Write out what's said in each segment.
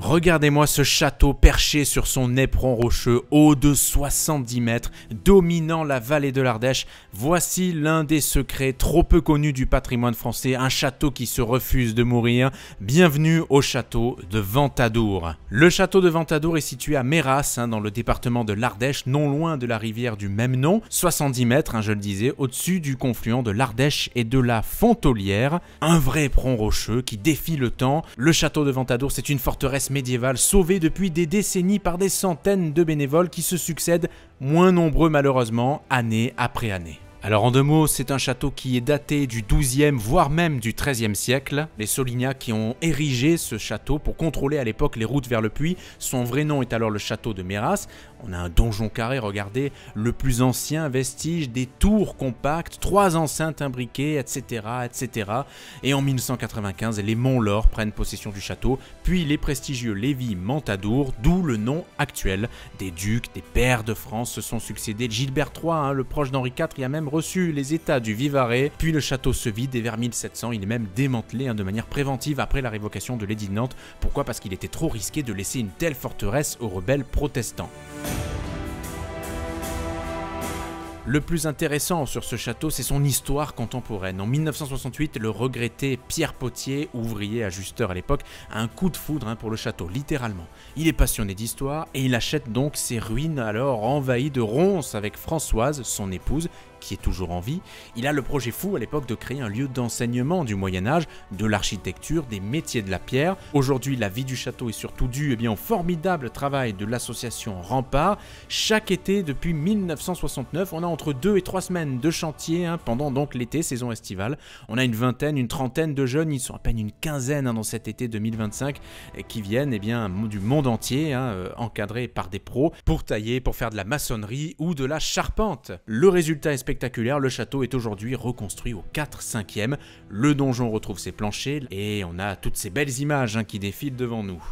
Regardez-moi ce château perché sur son éperon rocheux, haut de 70 mètres, dominant la vallée de l'Ardèche. Voici l'un des secrets trop peu connus du patrimoine français, un château qui se refuse de mourir. Bienvenue au château de Ventadour. Le château de Ventadour est situé à Meyras, dans le département de l'Ardèche, non loin de la rivière du même nom, 70 mètres, je le disais, au-dessus du confluent de l'Ardèche et de la Fontolière. Un vrai éperon rocheux qui défie le temps. Le château de Ventadour, c'est une forteresse médiévale sauvée depuis des décennies par des centaines de bénévoles qui se succèdent, moins nombreux malheureusement, année après année. Alors en deux mots, c'est un château qui est daté du XIIe voire même du XIIIe siècle. Les Solignac qui ont érigé ce château pour contrôler à l'époque les routes vers le Puy. Son vrai nom est alors le château de Meyras. On a un donjon carré, regardez, le plus ancien vestige, des tours compactes, 3 enceintes imbriquées, etc., etc. Et en 1995, les Montlore prennent possession du château, puis les prestigieux Lévis-Ventadour, d'où le nom actuel. Des ducs, des pairs de France se sont succédés. Gilbert III, le proche d'Henri IV, il a même reçu les états du Vivarais, puis le château se vide et vers 1700, il est même démantelé de manière préventive après la révocation de l'édit de Nantes. Pourquoi? Parce qu'il était trop risqué de laisser une telle forteresse aux rebelles protestants. Le plus intéressant sur ce château, c'est son histoire contemporaine. En 1968, le regretté Pierre Potier, ouvrier ajusteur à l'époque, a un coup de foudre pour le château, littéralement. Il est passionné d'histoire et il achète donc ses ruines alors envahies de ronces avec Françoise, son épouse, qui est toujours en vie. Il a le projet fou à l'époque de créer un lieu d'enseignement du Moyen-Âge, de l'architecture, des métiers de la pierre. Aujourd'hui, la vie du château est surtout due au formidable travail de l'association Rempart. Chaque été, depuis 1969, on a entre 2 et 3 semaines de chantier pendant donc l'été, saison estivale. On a une vingtaine, une trentaine de jeunes, ils sont à peine une quinzaine dans cet été 2025, qui viennent du monde entier, encadrés par des pros, pour tailler, pour faire de la maçonnerie ou de la charpente. Le résultat est spectaculaire, le château est aujourd'hui reconstruit au 4/5e, le donjon retrouve ses planchers et on a toutes ces belles images qui défilent devant nous.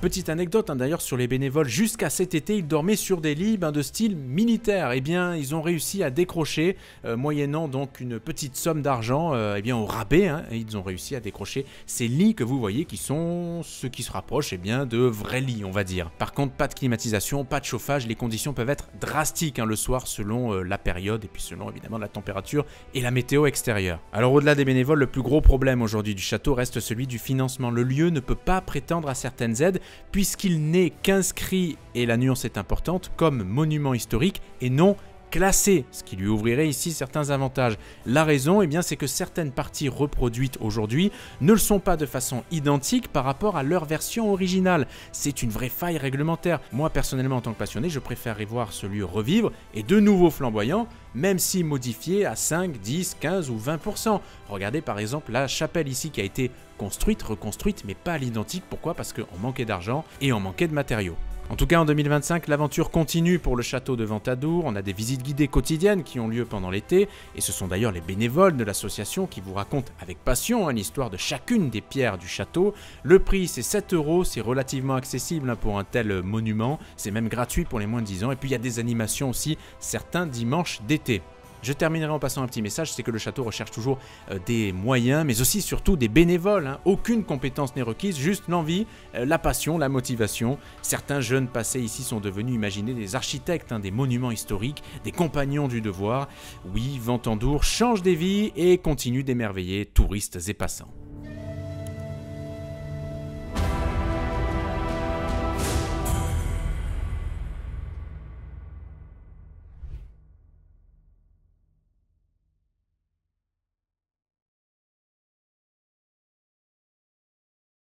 Petite anecdote d'ailleurs sur les bénévoles, jusqu'à cet été ils dormaient sur des lits de style militaire. Eh bien ils ont réussi à décrocher, moyennant donc une petite somme d'argent au rabais, et ils ont réussi à décrocher ces lits que vous voyez qui sont ceux qui se rapprochent de vrais lits on va dire. Par contre pas de climatisation, pas de chauffage, les conditions peuvent être drastiques le soir selon la période et puis selon évidemment la température et la météo extérieure. Alors au-delà des bénévoles, le plus gros problème aujourd'hui du château reste celui du financement. Le lieu ne peut pas prétendre à certaines aides puisqu'il n'est qu'inscrit, et la nuance est importante, comme monument historique et non classé, ce qui lui ouvrirait ici certains avantages. La raison, c'est que certaines parties reproduites aujourd'hui ne le sont pas de façon identique par rapport à leur version originale. C'est une vraie faille réglementaire. Moi personnellement en tant que passionné, je préférerais voir ce lieu revivre et de nouveau flamboyant, même si modifié à 5, 10, 15 ou 20%. Regardez par exemple la chapelle ici qui a été construite, reconstruite, mais pas à l'identique. Pourquoi? Parce qu'on manquait d'argent et on manquait de matériaux. En tout cas, en 2025, l'aventure continue pour le château de Ventadour. On a des visites guidées quotidiennes qui ont lieu pendant l'été, et ce sont d'ailleurs les bénévoles de l'association qui vous racontent avec passion l'histoire de chacune des pierres du château. Le prix, c'est 7 €, c'est relativement accessible pour un tel monument, c'est même gratuit pour les moins de 10 ans, et puis il y a des animations aussi, certains dimanches d'été. Je terminerai en passant un petit message, c'est que le château recherche toujours des moyens, mais aussi surtout des bénévoles. Aucune compétence n'est requise, juste l'envie, la passion, la motivation. Certains jeunes passés ici sont devenus, imaginez, des architectes, des monuments historiques, des compagnons du devoir. Oui, Ventadour change des vies et continue d'émerveiller touristes et passants.